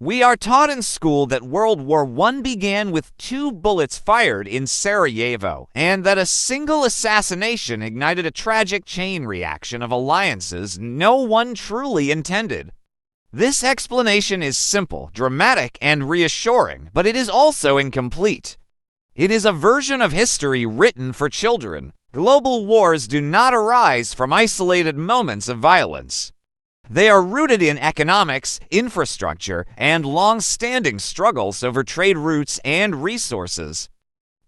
We are taught in school that World War I began with 2 bullets fired in Sarajevo, and that a single assassination ignited a tragic chain reaction of alliances no one truly intended. This explanation is simple, dramatic, and reassuring, but it is also incomplete. It is a version of history written for children. Global wars do not arise from isolated moments of violence. They are rooted in economics, infrastructure, and long-standing struggles over trade routes and resources.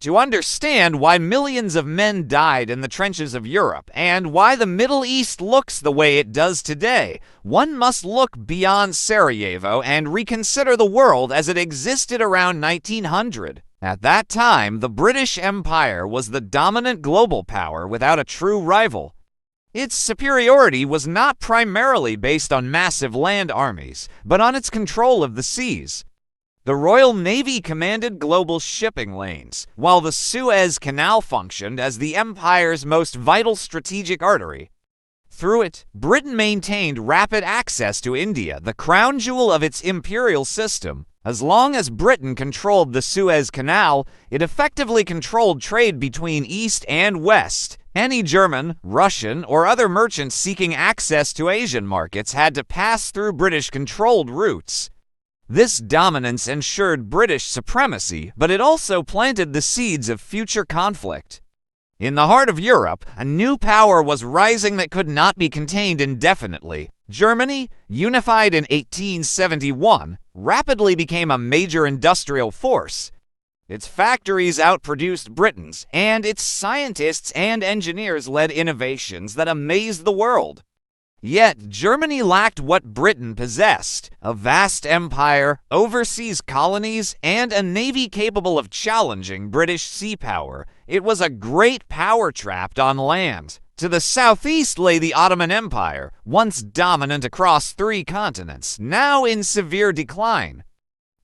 To understand why millions of men died in the trenches of Europe and why the Middle East looks the way it does today, one must look beyond Sarajevo and reconsider the world as it existed around 1900. At that time, the British Empire was the dominant global power without a true rival. Its superiority was not primarily based on massive land armies, but on its control of the seas. The Royal Navy commanded global shipping lanes, while the Suez Canal functioned as the empire's most vital strategic artery. Through it, Britain maintained rapid access to India, the crown jewel of its imperial system. As long as Britain controlled the Suez Canal, it effectively controlled trade between East and West. Any German, Russian, or other merchants seeking access to Asian markets had to pass through British-controlled routes. This dominance ensured British supremacy, but it also planted the seeds of future conflict. In the heart of Europe, a new power was rising that could not be contained indefinitely. Germany, unified in 1871, rapidly became a major industrial force. Its factories outproduced Britain's, and its scientists and engineers led innovations that amazed the world. Yet, Germany lacked what Britain possessed: a vast empire, overseas colonies, and a navy capable of challenging British sea power. It was a great power trapped on land. To the southeast lay the Ottoman Empire, once dominant across 3 continents, now in severe decline.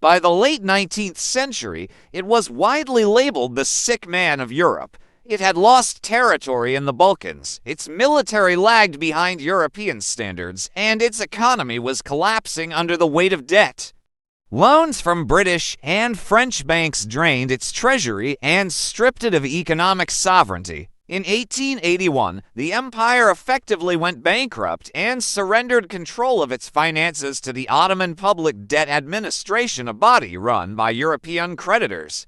By the late 19th century, it was widely labeled the sick man of Europe. It had lost territory in the Balkans, its military lagged behind European standards, and its economy was collapsing under the weight of debt. Loans from British and French banks drained its treasury and stripped it of economic sovereignty. In 1881, the empire effectively went bankrupt and surrendered control of its finances to the Ottoman Public Debt Administration, a body run by European creditors.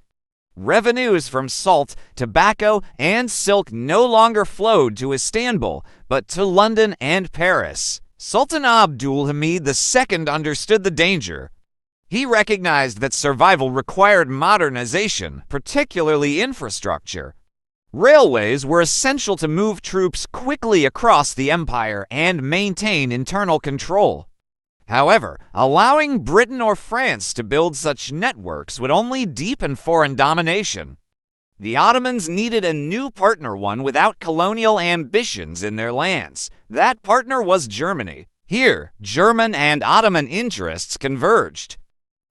Revenues from salt, tobacco, and silk no longer flowed to Istanbul, but to London and Paris. Sultan Abdul Hamid II understood the danger. He recognized that survival required modernization, particularly infrastructure. Railways were essential to move troops quickly across the empire and maintain internal control. However, allowing Britain or France to build such networks would only deepen foreign domination. The Ottomans needed a new partner, one without colonial ambitions in their lands. That partner was Germany. Here, German and Ottoman interests converged.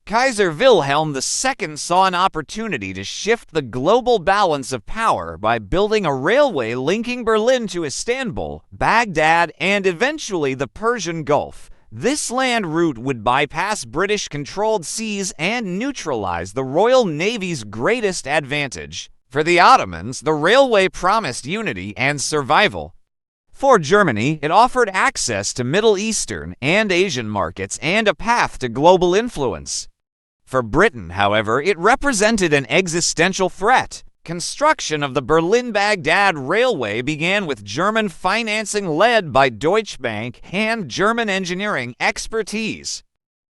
Kaiser Wilhelm II saw an opportunity to shift the global balance of power by building a railway linking Berlin to Istanbul, Baghdad, and eventually the Persian Gulf. This land route would bypass British-controlled seas and neutralize the Royal Navy's greatest advantage. For the Ottomans, the railway promised unity and survival. For Germany, it offered access to Middle Eastern and Asian markets and a path to global influence. For Britain, however, it represented an existential threat. Construction of the Berlin-Baghdad Railway began with German financing led by Deutsche Bank and German engineering expertise.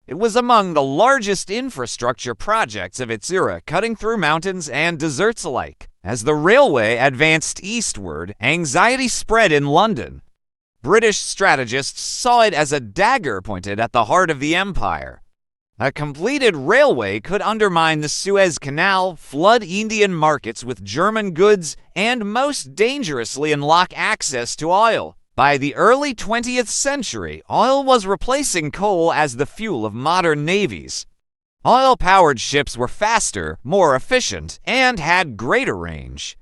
It was among the largest infrastructure projects of its era, cutting through mountains and deserts alike. As the railway advanced eastward, anxiety spread in London. British strategists saw it as a dagger pointed at the heart of the empire. A completed railway could undermine the Suez Canal, flood Indian markets with German goods, and most dangerously unlock access to oil. By the early 20th century, oil was replacing coal as the fuel of modern navies. Oil-powered ships were faster, more efficient, and had greater range.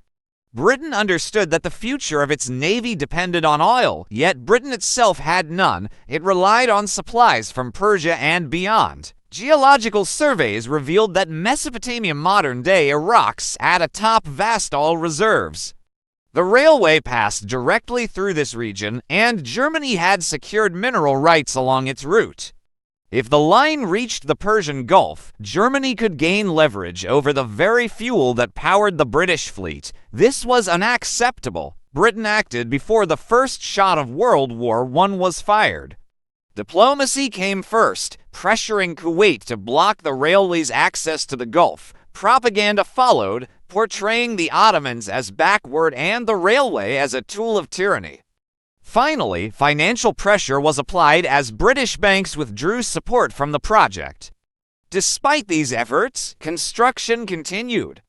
Britain understood that the future of its navy depended on oil, yet Britain itself had none. It relied on supplies from Persia and beyond. Geological surveys revealed that Mesopotamia modern-day Iraq had atop vast oil reserves. The railway passed directly through this region, and Germany had secured mineral rights along its route. If the line reached the Persian Gulf, Germany could gain leverage over the very fuel that powered the British fleet. This was unacceptable. Britain acted before the first shot of World War I was fired. Diplomacy came first, pressuring Kuwait to block the railway's access to the Gulf. Propaganda followed, portraying the Ottomans as backward and the railway as a tool of tyranny. Finally, financial pressure was applied as British banks withdrew support from the project. Despite these efforts, construction continued.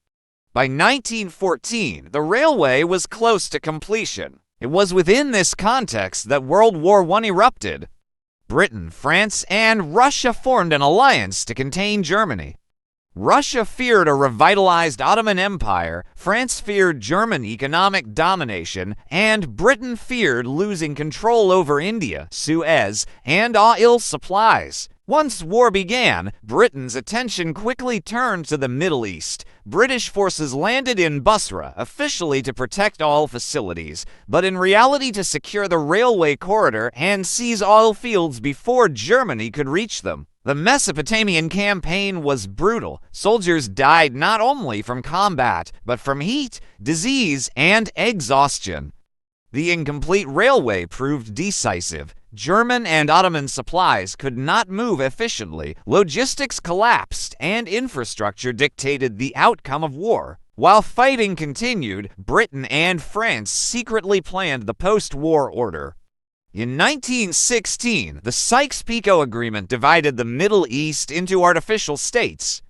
By 1914, the railway was close to completion. It was within this context that World War I erupted. Britain, France, and Russia formed an alliance to contain Germany. Russia feared a revitalized Ottoman Empire, France feared German economic domination, and Britain feared losing control over India, Suez, and oil supplies. Once war began, Britain's attention quickly turned to the Middle East. British forces landed in Basra, officially to protect oil facilities, but in reality to secure the railway corridor and seize oil fields before Germany could reach them. The Mesopotamian campaign was brutal. Soldiers died not only from combat, but from heat, disease, and exhaustion. The incomplete railway proved decisive. German and Ottoman supplies could not move efficiently, logistics collapsed, and infrastructure dictated the outcome of war. While fighting continued, Britain and France secretly planned the post-war order. In 1916, the Sykes-Picot Agreement divided the Middle East into artificial states.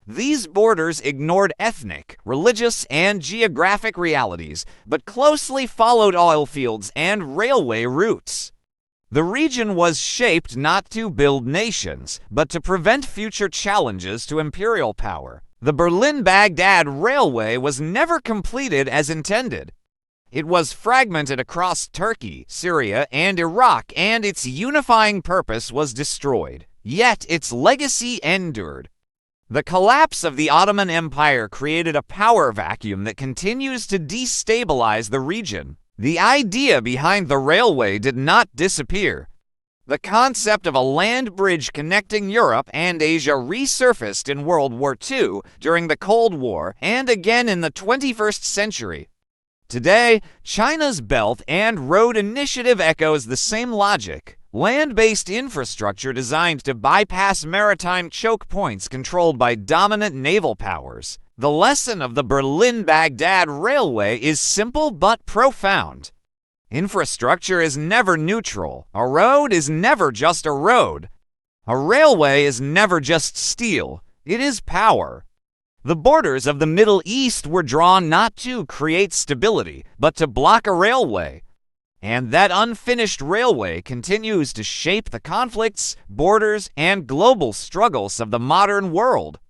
These borders ignored ethnic, religious, and geographic realities, but closely followed oil fields and railway routes. The region was shaped not to build nations, but to prevent future challenges to imperial power. The Berlin-Baghdad Railway was never completed as intended. It was fragmented across Turkey, Syria, and Iraq, and its unifying purpose was destroyed. Yet its legacy endured. The collapse of the Ottoman Empire created a power vacuum that continues to destabilize the region. The idea behind the railway did not disappear. The concept of a land bridge connecting Europe and Asia resurfaced in World War II, during the Cold War, and again in the 21st century. Today, China's Belt and Road Initiative echoes the same logic. Land-based infrastructure designed to bypass maritime choke points controlled by dominant naval powers. The lesson of the Berlin-Baghdad Railway is simple but profound. Infrastructure is never neutral. A road is never just a road. A railway is never just steel. It is power. The borders of the Middle East were drawn not to create stability, but to block a railway. And that unfinished railway continues to shape the conflicts, borders, and global struggles of the modern world.